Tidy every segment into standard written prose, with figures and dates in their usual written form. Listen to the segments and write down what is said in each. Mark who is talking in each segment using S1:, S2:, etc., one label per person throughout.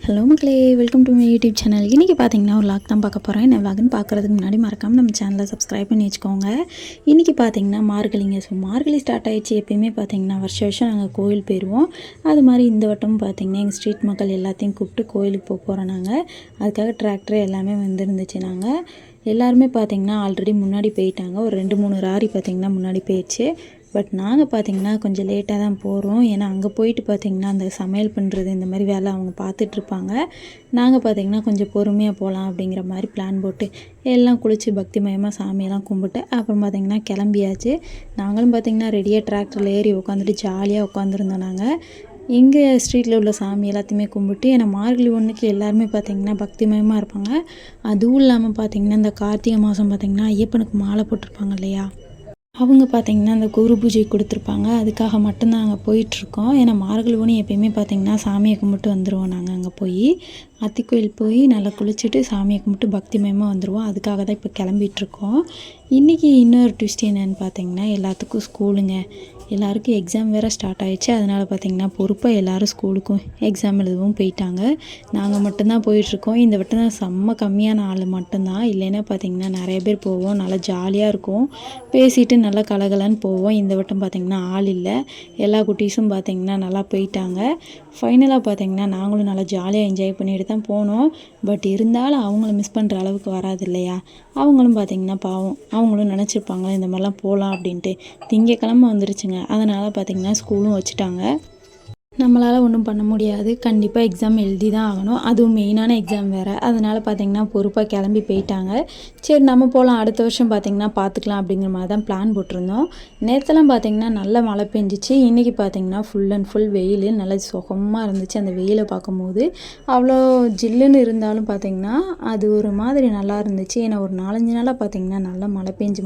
S1: Hello மக்களே, welcome to my YouTube channel. இன்றைக்கி பார்த்தீங்கன்னா ஒரு வ்ளாக் தான் பார்க்க போகிறேன். என்ன வ்ளாக்னு பார்க்குறதுக்கு முன்னாடி மறக்காமல் நம்ம சேனலை சப்ஸ்கிரைப் பண்ணி வச்சுக்கோங்க. இன்றைக்கி பார்த்தீங்கன்னா மார்கழிங்க. ஸோ மார்கழி ஸ்டார்ட் ஆகிடுச்சு. எப்பயுமே பார்த்தீங்கன்னா வருஷம் நாங்கள் கோயில் போயிடுவோம். அது மாதிரி இந்த வட்டமும் பார்த்தீங்கன்னா எங்கள் ஸ்ட்ரீட் மக்கள் எல்லாத்தையும் கூப்பிட்டு கோயிலுக்கு போகிறோம். நாங்கள் அதுக்காக டிராக்டர் எல்லாமே வந்துருந்துச்சு. நாங்கள் எல்லாருமே பார்த்திங்கன்னா ஆல்ரெடி முன்னாடி போயிட்டாங்க. ஒரு 2-3 லாரி பார்த்திங்கன்னா முன்னாடி போயிடுச்சு. பட் நாங்கள் பார்த்திங்கன்னா கொஞ்சம் லேட்டாக தான் போகிறோம். ஏன்னா அங்கே போயிட்டு பார்த்திங்கன்னா அந்த சமையல் பண்ணுறது இந்த மாதிரி வேலை அவங்க பார்த்துட்ருப்பாங்க. நாங்கள் பார்த்திங்கன்னா கொஞ்சம் பொறுமையாக போகலாம் அப்படிங்கிற மாதிரி பிளான் போட்டு எல்லாம் குளித்து பக்திமயமாக சாமியெல்லாம் கும்பிட்டு அப்புறம் பார்த்திங்கன்னா கிளம்பியாச்சு. நாங்களும் பார்த்திங்கன்னா ரெடியாக டிராக்டரில் ஏறி உட்காந்துட்டு ஜாலியாக உட்காந்துருந்தோம். நாங்கள் எங்கள் ஸ்ட்ரீட்டில் உள்ள சாமி எல்லாத்தையுமே கும்பிட்டு, ஏன்னா மார்கழி ஒன்றுக்கு எல்லாருமே பார்த்திங்கன்னா பக்திமயமாக இருப்பாங்க. அதுவும் இல்லாமல் பார்த்திங்கன்னா இந்த கார்த்திகை மாதம் பார்த்திங்கன்னா ஐயப்பனுக்கு மாலை போட்டிருப்பாங்க இல்லையா, அவங்க பார்த்திங்கன்னா அந்த குரு பூஜை கொடுத்துருப்பாங்க. அதுக்காக மட்டும்தான் நாங்கள் போயிட்டுருக்கோம். ஏன்னா மார்கழி ஒன்று எப்பயுமே பார்த்திங்கன்னா சாமியை கும்பிட்டு வந்துடுவோம். நாங்கள் அங்கே போய் அத்திக்கோயில் போய் நல்லா குளிச்சுட்டு சாமியை கும்பிட்டு பக்திமயமாக வந்துடுவோம். அதுக்காக தான் இப்போ கிளம்பிகிட்ருக்கோம். இன்றைக்கி இன்னொரு ட்விஸ்ட் என்னென்னு பார்த்திங்கன்னா எல்லாத்துக்கும் ஸ்கூலுங்க. எல்லாருக்கும் எக்ஸாம் வேறு ஸ்டார்ட் ஆகிடுச்சு. அதனால் பார்த்திங்கன்னா பொறுப்பாக எல்லோரும் ஸ்கூலுக்கும் எக்ஸாம் எழுதவும் போயிட்டாங்க. நாங்கள் மட்டும்தான் போயிட்டுருக்கோம். இந்த வட்டம் தான் செம்ம கம்மியான ஆள் மட்டும்தான். இல்லைன்னா பார்த்திங்கன்னா நிறைய பேர் போவோம். நல்லா ஜாலியாக இருக்கும், பேசிட்டு நல்லா கலகலன்னு போவோம். இந்த வட்டம் பார்த்திங்கன்னா ஆள் இல்லை. எல்லா குட்டீஸும் பார்த்திங்கன்னா நல்லா போயிட்டாங்க. ஃபைனலாக பார்த்திங்கன்னா நாங்களும் நல்லா ஜாலியாக என்ஜாய் பண்ணிட்டு தான் போனோம். பட் இருந்தாலும் அவங்கள மிஸ் பண்ணுற அளவுக்கு வராது இல்லையா. அவங்களும் பார்த்திங்கன்னா பாவம், அவங்களும் நினச்சிருப்பாங்களே இந்த மாதிரிலாம் போகலாம் அப்படின்ட்டு. திங்கக்கிழமை வந்துருச்சுங்க. அதனால் பார்த்திங்கன்னா ஸ்கூலும் வச்சுட்டாங்க. நம்மளால் ஒன்றும் பண்ண முடியாது. கண்டிப்பாக எக்ஸாம் எழுதி தான் ஆகணும். அதுவும் மெயினான எக்ஸாம் வேறு. அதனால் பார்த்திங்கன்னா பொறுப்பாக கிளம்பி போயிட்டாங்க. சரி நம்ம போகலாம், அடுத்த வருஷம் பார்த்திங்கன்னா பார்த்துக்கலாம் அப்படிங்கிற மாதிரி தான் பிளான் போட்டிருந்தோம். நேற்றுலாம் பார்த்திங்கன்னா நல்ல மழை பெஞ்சிச்சு. இன்றைக்கி பார்த்திங்கன்னா ஃபுல் அண்ட் ஃபுல் வெயில், நல்லா சுகமாக இருந்துச்சு. அந்த வெயிலை பார்க்கும்போது அவ்வளோ ஜில்லுன்னு இருந்தாலும் பார்த்திங்கன்னா அது ஒரு மாதிரி நல்லா இருந்துச்சு. ஏன்னா ஒரு 4-5 நாளாக பார்த்திங்கன்னா நல்லா மழை பெஞ்சு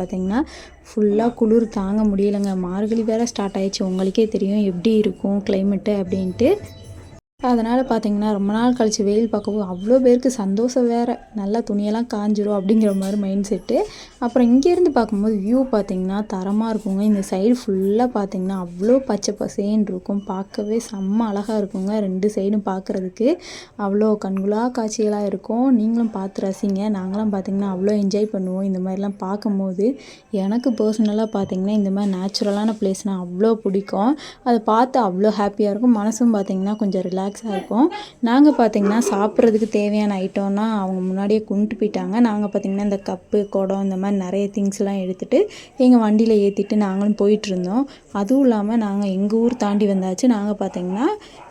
S1: பார்த்திங்கன்னா ஃபுல்லாக குளிர் தாங்க முடியலைங்க. மார்கழி வேறு ஸ்டார்ட் ஆகிடுச்சு. உங்களுக்கே தெரியும் எப்படி இருக்கும் கிளைமேட்டு அப்படின்ட்டு. அதனால் பார்த்திங்கன்னா ரொம்ப நாள் கழித்து வெயில் பார்க்கவும் அவ்வளோ பேருக்கு சந்தோஷம் வேறு. நல்லா துணியெல்லாம் காஞ்சிரும் அப்படிங்கிற மாதிரி மைண்ட் செட்டு. அப்புறம் இங்கேருந்து பார்க்கும்போது வியூ பார்த்திங்கன்னா தரமாக இருக்குங்க. இந்த சைடு ஃபுல்லாக பார்த்திங்கன்னா அவ்வளோ பச்சை பசேன்னு இருக்கும். பார்க்கவே செம்ம அழகாக இருக்குங்க. 2 சைடும் பார்க்குறதுக்கு அவ்வளோ கண்குளா காட்சிகளாக இருக்கும். நீங்களும் பார்த்து ரசிங்க. நாங்களாம் பார்த்திங்கன்னா அவ்வளோ என்ஜாய் பண்ணுவோம் இந்த மாதிரிலாம் பார்க்கும்போது. எனக்கு பர்சனலாக பார்த்திங்கன்னா இந்த மாதிரி நேச்சுரலான பிளேஸ்னால் அவ்வளோ பிடிக்கும். அதை பார்த்து அவ்வளோ ஹாப்பியாக இருக்கும். மனசும் பார்த்திங்கன்னா கொஞ்சம் ரிலாக்ஸாக இருக்கும். நாங்கள் பார்த்திங்கன்னா சாப்பிட்றதுக்கு தேவையான ஐட்டம்னா அவங்க முன்னாடியே கொண்டு போயிட்டாங்க. நாங்கள் பார்த்திங்கன்னா இந்த கப்பு குடம் இந்த மாதிரி நிறைய திங்ஸ்லாம் எடுத்துகிட்டு எங்கள் வண்டியில் ஏற்றிட்டு நாங்களும் போயிட்டுருந்தோம். அதுவும் இல்லாமல் நாங்கள் எங்கள் ஊர் தாண்டி வந்தாச்சு. நாங்கள் பார்த்திங்கன்னா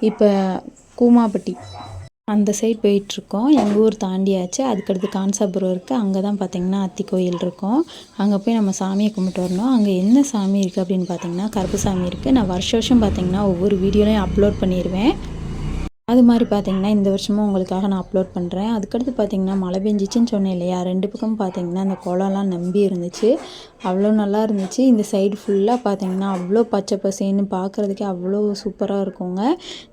S1: இப்போ கூமாப்பட்டி அந்த சைட் போயிட்டுருக்கோம். எங்கள் ஊர் தாண்டியாச்சு. அதுக்கடுத்து கான்சாபுரம் இருக்குது. அங்கே தான் பார்த்திங்கன்னா அத்தி கோயில் இருக்கும். அங்கே போய் நம்ம சாமியை கும்பிட்டு வரணும். அங்கே என்ன சாமி இருக்குது அப்படின்னு பார்த்திங்கன்னா கருப்பு சாமி இருக்குது. நான் வருஷம் பார்த்திங்கன்னா ஒவ்வொரு வீடியோலையும் அப்லோட் பண்ணிடுவேன். அது மாதிரி பார்த்திங்கன்னா இந்த வருஷமும் உங்களுக்காக நான் அப்லோட் பண்ணுறேன். அதுக்கடுத்து பார்த்திங்கன்னா மழை பெஞ்சிச்சின்னு சொன்னேன் இல்லையா, 2 பக்கம் பார்த்திங்கன்னா அந்த குளம்லாம் நம்பி இருந்துச்சு. அவ்வளோ நல்லா இருந்துச்சு. இந்த சைடு ஃபுல்லாக பார்த்திங்கன்னா அவ்வளோ பச்சை பசேன்னு பார்க்குறதுக்கே அவ்வளோ சூப்பராக இருக்குங்க.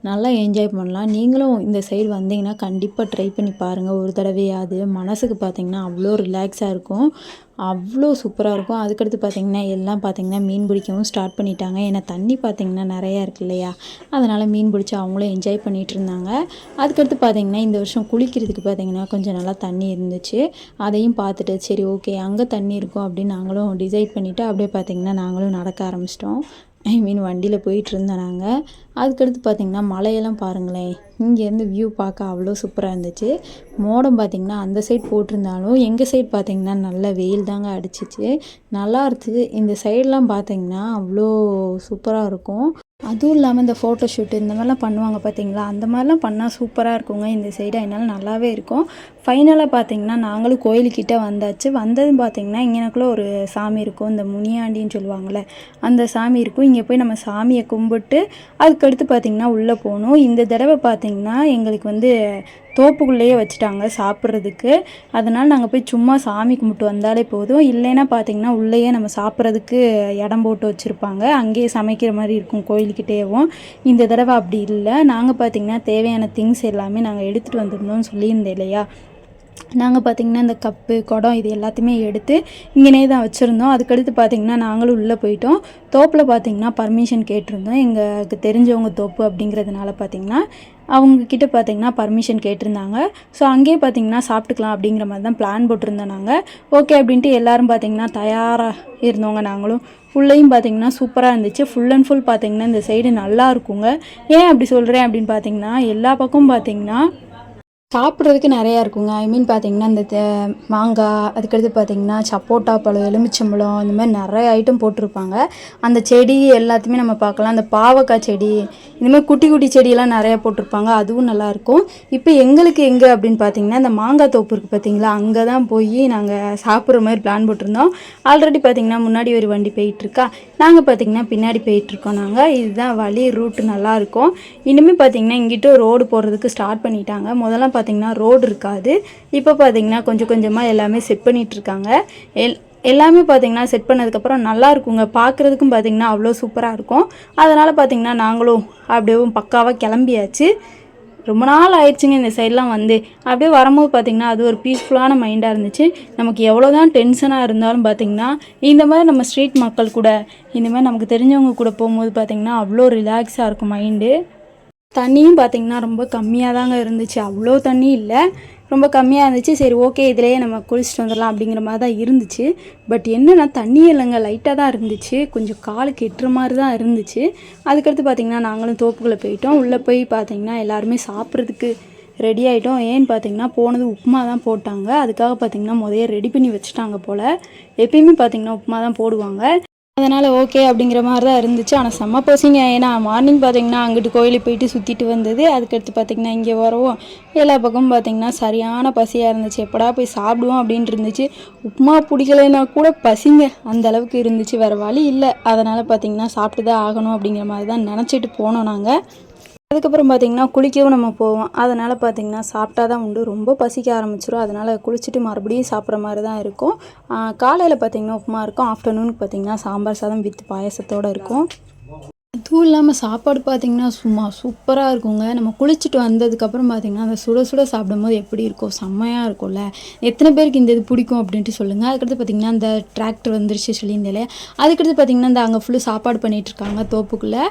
S1: நல்லா என்ஜாய் பண்ணலாம். நீங்களும் இந்த சைடு வந்தீங்கன்னா கண்டிப்பாக ட்ரை பண்ணி பாருங்கள் ஒரு தடவையாவது. மனசுக்கு பார்த்திங்கன்னா அவ்வளோ ரிலாக்ஸாக இருக்கும். அவ்வளோ சூப்பராக இருக்கும். அதுக்கடுத்து பார்த்திங்கன்னா எல்லாம் பார்த்திங்கன்னா மீன் பிடிக்கவும் ஸ்டார்ட் பண்ணிட்டாங்க. ஏன்னா தண்ணி பார்த்திங்கன்னா நிறையா இருக்கு இல்லையா, அதனால் மீன் பிடிச்சி அவங்களும் என்ஜாய் பண்ணிகிட்டு இருந்தாங்க. அதுக்கடுத்து பார்த்திங்கன்னா இந்த வருஷம் குளிக்கிறதுக்கு பார்த்திங்கன்னா கொஞ்சம் நல்லா தண்ணி இருந்துச்சு. அதையும் பார்த்துட்டு சரி ஓகே அங்கே தண்ணி இருக்கும் அப்படின்னு நாங்களும் டிசைட் பண்ணிவிட்டு அப்படியே பார்த்திங்கன்னா நாங்களும் நடக்க ஆரம்பிச்சிட்டோம். வண்டியில் போயிட்டுருந்தோம் நாங்கள். அதுக்கடுத்து பார்த்திங்கன்னா மலையெல்லாம் பாருங்களேன். இங்கேருந்து வியூ பார்க்க அவ்வளோ சூப்பராக இருந்துச்சு. மோடம் பார்த்திங்கன்னா அந்த சைட் போட்டிருந்தாலும் எங்கள் சைட் பார்த்திங்கன்னா நல்ல வெயில் தாங்க அடிச்சிச்சு. நல்லா இருந்துச்சு. இந்த சைடெலாம் பார்த்திங்கன்னா அவ்வளோ சூப்பராக இருக்கும். அதுவும் இல்லாமல் இந்த ஃபோட்டோ ஷூட்டு இந்த மாதிரிலாம் பண்ணுவாங்க பார்த்திங்களா, அந்த மாதிரிலாம் பண்ணால் சூப்பராக இருக்குங்க இந்த சைடு. அதனால நல்லாவே இருக்கும். ஃபைனலாக பார்த்திங்கன்னா நாங்களும் கோயிலுக்கிட்ட வந்தாச்சு. வந்ததும் பார்த்திங்கன்னா இங்கனக்குள்ளே ஒரு சாமி இருக்கும், இந்த முனியாண்டின்னு சொல்லுவாங்கள்ல அந்த சாமி இருக்கும். இங்கே போய் நம்ம சாமியை கும்பிட்டு அதுக்கடுத்து பார்த்திங்கன்னா உள்ளே போகணும். இந்த தடவை பார்த்திங்கன்னா எங்களுக்கு தோப்புக்குள்ளேயே வச்சுட்டாங்க சாப்பிட்றதுக்கு. அதனால் நாங்கள் போய் சும்மா சாமி கும்பிட்டு வந்தாலே போதும். இல்லைன்னா பார்த்திங்கன்னா உள்ளேயே நம்ம சாப்பிட்றதுக்கு இடம் போட்டு வச்சுருப்பாங்க. அங்கேயே சமைக்கிற மாதிரி இருக்கும் கோயிலுக்கிட்டேவும். இந்த தடவை அப்படி இல்லை. நாங்கள் பார்த்திங்கன்னா தேவையான திங்ஸ் எல்லாமே நாங்கள் எடுத்துகிட்டு வந்துருந்தோம்னு சொல்லியிருந்தேன் இல்லையா. நாங்கள் பார்த்திங்கன்னா இந்த கப்பு குடம் இது எல்லாத்தையுமே எடுத்து இங்கேனே தான் வச்சுருந்தோம். அதுக்கடுத்து பார்த்திங்கன்னா நாங்களும் உள்ளே போயிட்டோம். தோப்பில் பார்த்திங்கன்னா பர்மிஷன் கேட்டிருந்தோம். எங்களுக்கு தெரிஞ்சவங்க தோப்பு அப்படிங்கிறதுனால பார்த்திங்கன்னா அவங்கக்கிட்ட பார்த்திங்கன்னா பர்மிஷன் கேட்டிருந்தாங்க. ஸோ அங்கேயே பார்த்திங்கன்னா சாப்பிட்டுக்கலாம் அப்படிங்கிற மாதிரி தான் பிளான் போட்டிருந்தோம் நாங்கள். ஓகே அப்படின்ட்டு எல்லோரும் பார்த்திங்கன்னா தயாராக இருந்தவங்க நாங்களும். ஃபுல்லையும் பார்த்திங்கன்னா சூப்பராக இருந்துச்சு. ஃபுல் அண்ட் ஃபுல் பார்த்திங்கன்னா இந்த சைடு நல்லா இருக்குங்க. ஏன் அப்படி சொல்கிறேன் அப்படின்னு பார்த்திங்கன்னா எல்லா பக்கமும் பார்த்திங்கன்னா சாப்பிட்றதுக்கு நிறையா இருக்குங்க. ஐ மீன் பார்த்திங்கன்னா இந்த மாங்காய், அதுக்கடுத்து பார்த்திங்கன்னா சப்போட்டா பழம், எலுமிச்சம்பழம், இந்த மாதிரி நிறைய ஐட்டம் போட்டிருப்பாங்க. அந்த செடி எல்லாத்தையுமே நம்ம பார்க்கலாம். அந்த பாவக்காய் செடி, இந்தமாதிரி குட்டி குட்டி செடியெல்லாம் நிறையா போட்டிருப்பாங்க. அதுவும் நல்லாயிருக்கும். இப்போ எங்களுக்கு எங்கே அப்படின்னு பார்த்திங்கன்னா இந்த மாங்காய் தோப்பு இருக்குது பார்த்திங்களா, அங்கே தான் போய் நாங்கள் சாப்பிட்ற மாதிரி பிளான் போட்டிருந்தோம். ஆல்ரெடி பார்த்திங்கன்னா முன்னாடி ஒரு வண்டி போயிட்டுருக்கா, நாங்கள் பார்த்திங்கன்னா பின்னாடி போயிட்டுருக்கோம். நாங்கள் இதுதான் வழி, ரூட்டு நல்லாயிருக்கும். இனிமேல் பார்த்திங்கன்னா இங்கிட்ட ரோடு போடுறதுக்கு ஸ்டார்ட் பண்ணிட்டாங்க. முதல்ல பார்த்திங்கன்னா ரோடு இருக்காது. இப்போ பார்த்திங்கன்னா கொஞ்சம் கொஞ்சமாக எல்லாமே செட் பண்ணிகிட்ருக்காங்க. எல்லாமே பார்த்திங்கன்னா செட் பண்ணதுக்கப்புறம் நல்லா இருக்குங்க. பார்க்குறதுக்கும் பார்த்திங்கன்னா அவ்வளோ சூப்பராக இருக்கும். அதனால் பார்த்திங்கன்னா நாங்களும் அப்படியே பக்காவாக கிளம்பியாச்சு. ரொம்ப நாள் ஆயிடுச்சுங்க இந்த சைட்லாம் வந்து. அப்படியே வரும்போது பார்த்திங்கன்னா அது ஒரு பீஸ்ஃபுல்லான மைண்டாக இருந்துச்சு. நமக்கு எவ்வளோ தான் டென்ஷனாக இருந்தாலும் பார்த்திங்கன்னா இந்த மாதிரி நம்ம ஸ்ட்ரீட் மக்கள் கூட, இந்த மாதிரி நமக்கு தெரிஞ்சவங்க கூட போகும்போது பார்த்திங்கன்னா அவ்வளோ ரிலாக்ஸாக இருக்கும் மைண்டு. தண்ணியும் பார்த்திங்கன்னா ரொம்ப கம்மியாக தாங்க இருந்துச்சு. அவ்வளோ தண்ணி இல்லை, ரொம்ப கம்மியாக இருந்துச்சு. சரி ஓகே இதிலேயே நம்ம குளிச்சுட்டு வந்துடலாம் அப்படிங்கிற மாதிரி தான் இருந்துச்சு. பட் என்னென்னா தண்ணியே இல்லைங்க, லைட்டாக தான் இருந்துச்சு. கொஞ்சம் காலுக்கு எட்டுற மாதிரி தான் இருந்துச்சு. அதுக்கடுத்து பார்த்திங்கன்னா நாங்களும் தோப்புக்குள்ளே போயிட்டோம். உள்ளே போய் பார்த்திங்கன்னா எல்லாருமே சாப்பிட்றதுக்கு ரெடி ஆகிட்டோம். ஏன்னு பார்த்திங்கன்னா போனது உப்புமா தான் போட்டாங்க. அதுக்காக பார்த்திங்கன்னா முதல்ல ரெடி பண்ணி வச்சுட்டாங்க போல். எப்பயுமே பார்த்திங்கன்னா உப்புமா தான் போடுவாங்க. அதனால் ஓகே அப்படிங்கிற மாதிரி தான் இருந்துச்சு. ஆனால் செம்ம பசிங்க. ஏன்னா மார்னிங் பார்த்திங்கன்னா அங்கிட்டு கோயிலுக்கு போயிட்டு சுற்றிட்டு வந்தது. அதுக்கடுத்து பார்த்திங்கன்னா இங்கே வரவும் எல்லா பக்கமும் பார்த்திங்கன்னா சரியான பசியாக இருந்துச்சு. எப்படா போய் சாப்பிடுவோம் அப்படின்ட்டு இருந்துச்சு. உப்புமா பிடிக்கலைன்னா கூட பசிங்க அந்த அளவுக்கு இருந்துச்சு. வேறு வழி இல்லை. அதனால் பார்த்திங்கன்னா சாப்பிட்டு தான் ஆகணும் அப்படிங்கிற மாதிரி தான் நினச்சிட்டு போனோம் நாங்கள். அதுக்கப்புறம் பார்த்திங்கன்னா குளிக்கவும் நம்ம போவோம். அதனால் பார்த்திங்கன்னா சாப்பிட்டா தான் உண்டு. ரொம்ப பசிக்க ஆரம்பிச்சிடும். அதனால் குளிச்சுட்டு மறுபடியும் சாப்பிட்ற மாதிரி தான் இருக்கும். காலையில் பார்த்திங்கன்னா உப்புமா இருக்கும். ஆஃப்டர்நூனுக்கு பார்த்திங்கன்னா சாம்பார் சாதம் வித் பாயசத்தோடு இருக்கும். அதுவும் இல்லாமல் சாப்பாடு பார்த்திங்கன்னா சும்மா சூப்பராக இருக்குங்க. நம்ம குளிச்சுட்டு வந்ததுக்கப்புறம் பார்த்திங்கன்னா அந்த சுட சுட சாப்பிடும்போது எப்படி இருக்கும், செம்மையாக இருக்கும்ல. எத்தனை பேருக்கு இந்த இது பிடிக்கும் அப்படின்ட்டு சொல்லுங்கள். அதுக்கடுத்து பார்த்திங்கன்னா இந்த டிராக்டர் வந்துருச்சு சொல்லியிருந்தேன். அதுக்கடுத்து பார்த்திங்கன்னா இந்த அங்கே ஃபுல்லு சாப்பாடு பண்ணிகிட்ருக்காங்க தோப்புக்குள்ளே.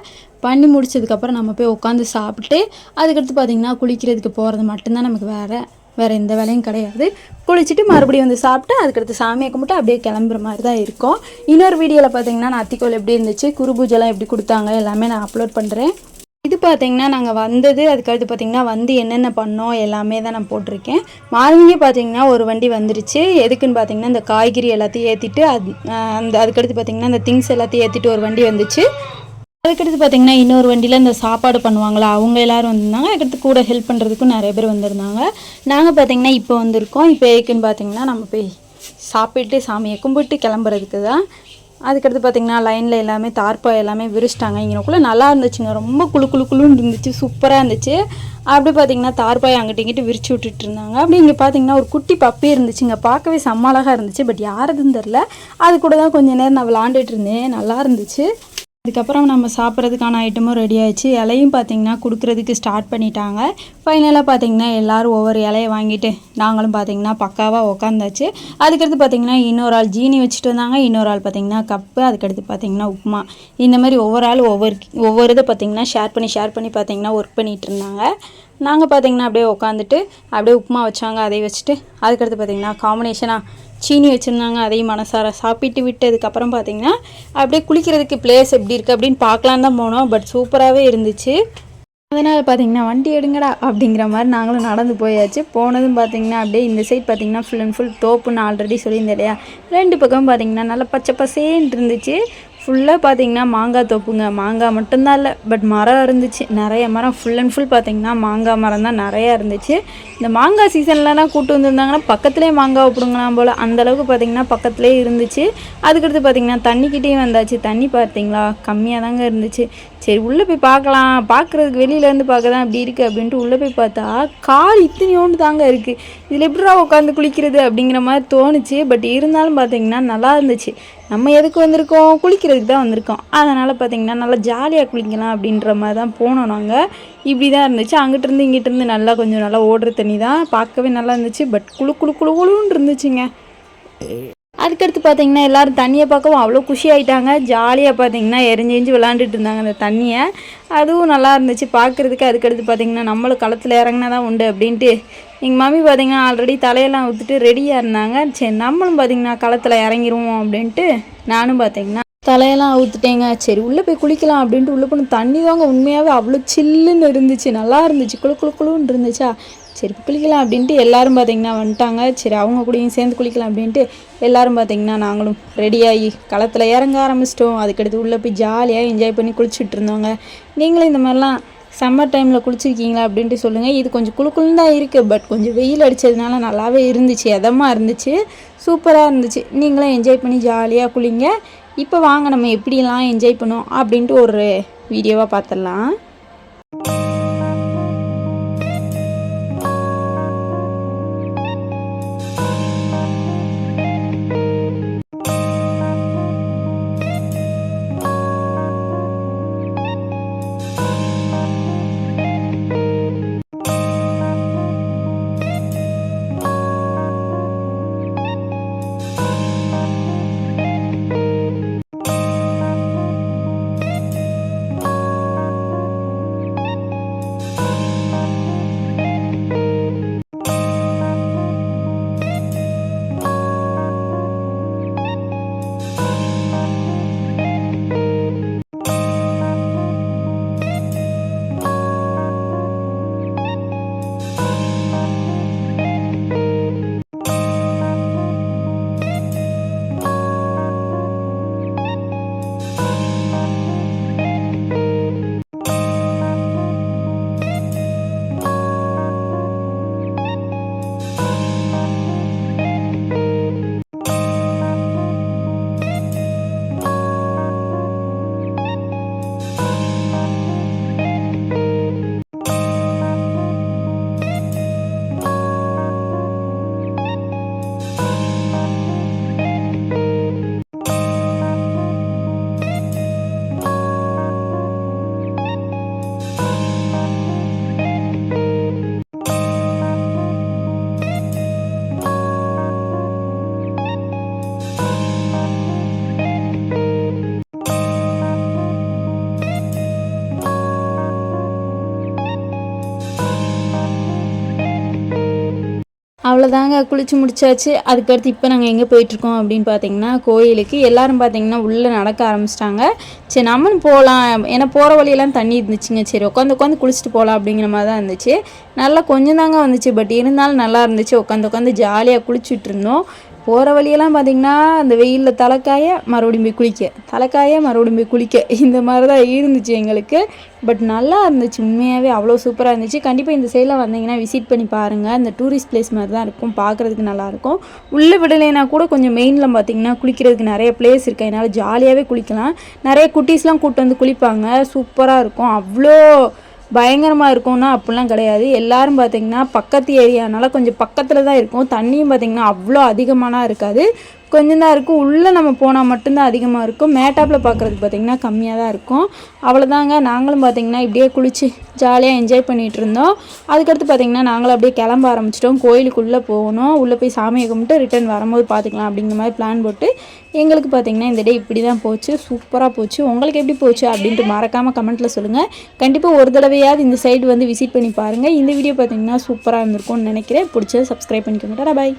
S1: பண்ணி முடிச்சதுக்கப்புறம் நம்ம போய் உட்காந்து சாப்பிட்டு அதுக்கடுத்து பார்த்திங்கன்னா குளிக்கிறதுக்கு போகிறது மட்டும்தான் நமக்கு வேறு எந்த வேலையும் கிடையாது. குளிச்சுட்டு மறுபடியும் வந்து சாப்பிட்டு அதுக்கடுத்து சாமியை கும்பிட்டு அப்படியே கிளம்புற மாதிரி தான் இருக்கும். இன்னொரு வீடியோவில் பார்த்திங்கன்னா நான் அத்திக்கோள் எப்படி இருந்துச்சு, குரு பூஜைலாம் எப்படி கொடுத்தாங்க எல்லாமே நான் அப்லோட் பண்ணுறேன். இது பார்த்திங்கன்னா நாங்கள் வந்தது, அதுக்கடுத்து பார்த்திங்கன்னா வந்து என்னென்ன பண்ணோம் எல்லாமே தான் நான் போட்டிருக்கேன். மார்னிங்கே பார்த்திங்கன்னா ஒரு வண்டி வந்துருச்சு. எதுக்குன்னு பார்த்திங்கன்னா இந்த காய்கறி எல்லாத்தையும் ஏற்றிட்டு அதுக்கடுத்து பார்த்திங்கன்னா இந்த திங்ஸ் எல்லாத்தையும் ஏற்றிட்டு ஒரு வண்டி வந்துச்சு. அதுக்கடுத்து பார்த்திங்கன்னா இன்னொரு வண்டியில் இந்த சாப்பாடு பண்ணுவாங்களா அவங்க எல்லோரும் வந்திருந்தாங்க. அதுக்கடுத்து கூட ஹெல்ப் பண்ணுறதுக்கும் நிறைய பேர் வந்திருந்தாங்க. நாங்கள் பார்த்திங்கன்னா இப்போ வந்திருக்கோம். இப்போ ஏக்குன்னு பார்த்திங்கன்னா நம்ம போய் சாப்பிட்டு சாமியை கும்பிட்டு கிளம்புறதுக்கு தான். அதுக்கடுத்து பார்த்திங்கன்னா லைனில் எல்லாமே தார்ப்பாய் எல்லாமே விரிச்சிட்டாங்க. இங்கேக்குள்ளே நல்லா இருந்துச்சுங்க. ரொம்ப குளுன்னு இருந்துச்சு, சூப்பராக இருந்துச்சு. அப்படி பார்த்திங்கன்னா தார்ப்பாய் அங்கிட்ட இங்கிட்டு விரிச்சு விட்டுட்டு இருந்தாங்க. அப்படி இங்கே பார்த்திங்கன்னா ஒரு குட்டி பப்பி இருந்துச்சுங்க. பார்க்கவே செம்ம அழகாக இருந்துச்சு. பட் யாருதுன்னு தெரில. அது கூட தான் கொஞ்சம் நேரம் நான் விளாண்டுட்டு இருந்தேன். நல்லா இருந்துச்சு. அதுக்கப்புறம் நம்ம சாப்பிட்றதுக்கான ஐட்டமும் ரெடி ஆகிடுச்சு. இலையும் பார்த்திங்கன்னா கொடுக்குறதுக்கு ஸ்டார்ட் பண்ணிட்டாங்க. ஃபைனலாக பார்த்திங்கன்னா எல்லோரும் ஒவ்வொரு இலையை வாங்கிட்டு நாங்களும் பார்த்திங்கன்னா பக்காவாக உக்காந்தாச்சு. அதுக்கடுத்து பார்த்திங்கன்னா இன்னொரு ஆள் ஜீனி வச்சுட்டு வந்தாங்க. இன்னொரு ஆள் பார்த்திங்கன்னா கப்பு, அதுக்கடுத்து பார்த்திங்கன்னா உப்புமா. இந்த மாதிரி ஒவ்வொரு ஆள் ஒவ்வொரு இதை பார்த்திங்கன்னா ஷேர் பண்ணி பார்த்திங்கன்னா ஒர்க் பண்ணிகிட்டு இருந்தாங்க. நாங்கள் பார்த்திங்கன்னா அப்படியே உட்காந்துட்டு அப்படியே உப்புமா வச்சாங்க, அதை வச்சுட்டு அதுக்கடுத்து பார்த்திங்கன்னா காம்பினேஷனாக சீனி வச்சுருந்தாங்க. அதையும் மனசார சாப்பிட்டு விட்டதுக்கப்புறம் பார்த்திங்கன்னா அப்படியே குளிக்கிறதுக்கு பிளேஸ் எப்படி இருக்குது அப்படின்னு பார்க்கலான்னு தான் போனோம். பட் சூப்பராகவே இருந்துச்சு. அதனால் பார்த்திங்கன்னா வண்டி எடுங்கடா அப்படிங்கிற மாதிரி நாங்களும் நடந்து போயாச்சு. போனதும் பார்த்திங்கன்னா அப்படியே இந்த சைட் பார்த்திங்கன்னா ஃபுல் அண்ட் ஃபுல் தோப்புன்னு ஆல்ரெடி சொல்லியிருந்தேன் இல்லையா. ரெண்டு பக்கம் பார்த்திங்கன்னா நல்லா பச்சை பசேன்னு இருந்துச்சு. ஃபுல்லாக பார்த்திங்கன்னா மாங்காய் தோப்புங்க. மாங்காய் மட்டும்தான் இல்லை, பட் மரம் இருந்துச்சு, நிறைய மரம். ஃபுல் அண்ட் ஃபுல் பார்த்திங்கன்னா மாங்காய் மரம் தான் நிறையா இருந்துச்சு. இந்த மாங்காய் சீசன்லலாம் கூப்பிட்டு வந்துருந்தாங்கன்னா பக்கத்துலேயே மாங்காய் பிடுங்கலாம் போல், அந்தளவுக்கு பார்த்திங்கன்னா பக்கத்துலேயே இருந்துச்சு. அதுக்கடுத்து பார்த்திங்கன்னா தண்ணிக்கிட்டேயும் வந்தாச்சு. தண்ணி பார்த்திங்களா கம்மியாக தாங்க இருந்துச்சு. சரி உள்ளே போய் பார்க்கலாம், பார்க்குறதுக்கு வெளியிலேருந்து பார்க்க தான் அப்படி இருக்குது அப்படின்ட்டு உள்ளே போய் பார்த்தா கால் இத்தனையோண்டு தாங்க இருக்குது. இதில் எப்படிடா உட்காந்து குளிக்கிறது அப்படிங்கிற மாதிரி தோணுச்சு. பட் இருந்தாலும் பார்த்திங்கன்னா நல்லா இருந்துச்சு. நம்ம எதுக்கு வந்திருக்கோம், குளிக்கிறதுக்கு தான் வந்திருக்கோம். அதனால் பார்த்திங்கன்னா நல்லா ஜாலியாக குளிக்கலாம் அப்படின்ற மாதிரி தான் போனோம் நாங்கள். இப்படி தான் இருந்துச்சு. அங்கிட்டிருந்து இங்கிட்டிருந்து நல்லா கொஞ்சம் நல்லா ஓடுற தண்ணி தான், பார்க்கவே நல்லா இருந்துச்சு. பட் குளுன்னு இருந்துச்சுங்க. அதுக்கடுத்து பார்த்திங்கன்னா எல்லோரும் தண்ணியை பார்க்கவும் அவ்வளோ குஷி ஆகிட்டாங்க. ஜாலியாக பார்த்திங்கன்னா எரிஞ்சு விளாண்டுட்டு இருந்தாங்க அந்த தண்ணியை. அதுவும் நல்லா இருந்துச்சு பார்க்குறதுக்கு. அதுக்கடுத்து பார்த்திங்கன்னா நம்மளும் களத்தில் இறங்கினா தான் உண்டு அப்படின்ட்டு எங்கள் மம்மி பார்த்திங்கன்னா ஆல்ரெடி தலையெல்லாம் ஊற்றிட்டு ரெடியாக இருந்தாங்க. சரி நம்மளும் பார்த்திங்கன்னா களத்தில் இறங்கிடுவோம் அப்படின்ட்டு நானும் பார்த்திங்கன்னா தலையெல்லாம் அவுத்துட்டேங்க. சரி உள்ளே போய் குளிக்கலாம் அப்படின்ட்டு உள்ளே போன தண்ணி தாங்க உண்மையாகவே அவ்வளோ சில்லுன்னு இருந்துச்சு, நல்லா இருந்துச்சு, குளுன்னு இருந்துச்சா. சரி குளிக்கலாம் அப்படின்ட்டு எல்லோரும் பார்த்திங்கன்னா வந்துட்டாங்க. சரி அவங்க கூடயும் சேர்ந்து குளிக்கலாம் அப்படின்ட்டு எல்லோரும் பார்த்திங்கன்னா நாங்களும் ரெடியாகி களத்தில் இறங்க ஆரம்பிச்சிட்டோம். அதுக்கடுத்து உள்ளே போய் ஜாலியாக என்ஜாய் பண்ணி குளிச்சுட்டு இருந்தோங்க. நீங்களும் இந்த மாதிரிலாம் சம்மர் டைமில் குளிச்சிருக்கீங்களா அப்படின்ட்டு சொல்லுங்கள். இது கொஞ்சம் குளுக்குன்னு தான் இருக்குது, பட் கொஞ்சம் வெயில் அடித்ததுனால நல்லாவே இருந்துச்சு, இதமாக இருந்துச்சு, சூப்பராக இருந்துச்சு. நீங்களும் என்ஜாய் பண்ணி ஜாலியாக குளிங்க. இப்போ வாங்க நம்ம எப்படிலாம் என்ஜாய் பண்ணோம் அப்படின்ட்டு ஒரு வீடியோவாக பார்த்துடலாம். அவ்வளோதாங்க, குளிச்சு முடிச்சாச்சு. அதுக்கடுத்து இப்போ நாங்கள் எங்கே போயிட்டுருக்கோம் அப்படின்னு பார்த்தீங்கன்னா கோயிலுக்கு. எல்லோரும் பார்த்தீங்கன்னா உள்ளே நடக்க ஆரம்பிச்சிட்டாங்க. சரி நம்மளும் போகலாம், ஏன்னா போகிற வழியெல்லாம் தண்ணி இருந்துச்சுங்க. சரி உட்காந்து குளிச்சுட்டு போகலாம் அப்படிங்கிற மாதிரி தான் இருந்துச்சு. நல்லா கொஞ்சம் தாங்க வந்துச்சு, பட் இருந்தாலும் நல்லா இருந்துச்சு. உட்காந்து ஜாலியாக குளிச்சுட்டு இருந்தோம். போகிற வழியெல்லாம் பார்த்திங்கன்னா அந்த வெயிலில் தலைக்காய மறுபடியும் போய் குளிக்க, தலைக்காய மறுபடியும் போய் குளிக்க, இந்த மாதிரி தான் இருந்துச்சு எங்களுக்கு. பட் நல்லா இருந்துச்சு, உண்மையாகவே அவ்வளோ சூப்பராக இருந்துச்சு. கண்டிப்பாக இந்த சைடில் வந்தீங்கன்னா விசிட் பண்ணி பாருங்கள். இந்த டூரிஸ்ட் பிளேஸ் மாதிரி தான் இருக்கும், பார்க்குறதுக்கு நல்லாயிருக்கும். உள்ளே விடலைனா கூட கொஞ்சம் மெயினில் பார்த்திங்கன்னா குளிக்கிறதுக்கு நிறைய பிளேஸ் இருக்குது, அதனால் ஜாலியாகவே குளிக்கலாம். நிறைய குட்டீஸ்லாம் கூப்பிட்டு வந்து குளிப்பாங்க, சூப்பராக இருக்கும். அவ்வளோ பயங்கரமாக இருக்கும்னா அப்படிலாம் கிடையாது. எல்லோரும் பார்த்திங்கன்னா பக்கத்து ஏரியானால கொஞ்சம் பக்கத்தில் தான் இருக்கும். தண்ணியும் பார்த்திங்கன்னா அவ்வளோ அதிகமாலாம் இருக்காது, கொஞ்சம் தான் இருக்கும். உள்ளே நம்ம போனால் மட்டும்தான் அதிகமாக இருக்கும். மேட்டாப்பில் பார்க்குறதுக்கு பார்த்திங்கன்னா கம்மியாக தான் இருக்கும். அவ்வளோதாங்க, நாங்களும் பார்த்திங்கன்னா இப்படியே குளித்து ஜாலியாக என்ஜாய் பண்ணிகிட்டு இருந்தோம். அதுக்கடுத்து பார்த்திங்கன்னா நாங்களும் அப்படியே கிளம்ப ஆரம்பிச்சிட்டோம். கோயிலுக்குள்ளே போகணும், உள்ளே போய் சாமியை கும்பிட்டு ரிட்டர்ன் வரும்போது பார்த்துக்கலாம் அப்படிங்கிற மாதிரி பிளான் போட்டு எங்களுக்கு பார்த்திங்கன்னா இந்த டே இப்படி தான் போச்சு, சூப்பராக போச்சு. உங்களுக்கு எப்படி போச்சு அப்படின்ட்டு மறக்காமல் கமெண்ட்டில் சொல்லுங்கள். கண்டிப்பாக ஒரு தடவையாவது இந்த சைடு வந்து விசிட் பண்ணி பாருங்கள். இந்த வீடியோ பார்த்திங்கன்னா சூப்பராக இருந்திருக்கும்னு நினைக்கிறேன். பிடிச்சதை சப்ஸ்கிரைப் பண்ணிக்கோங்க. பாய்.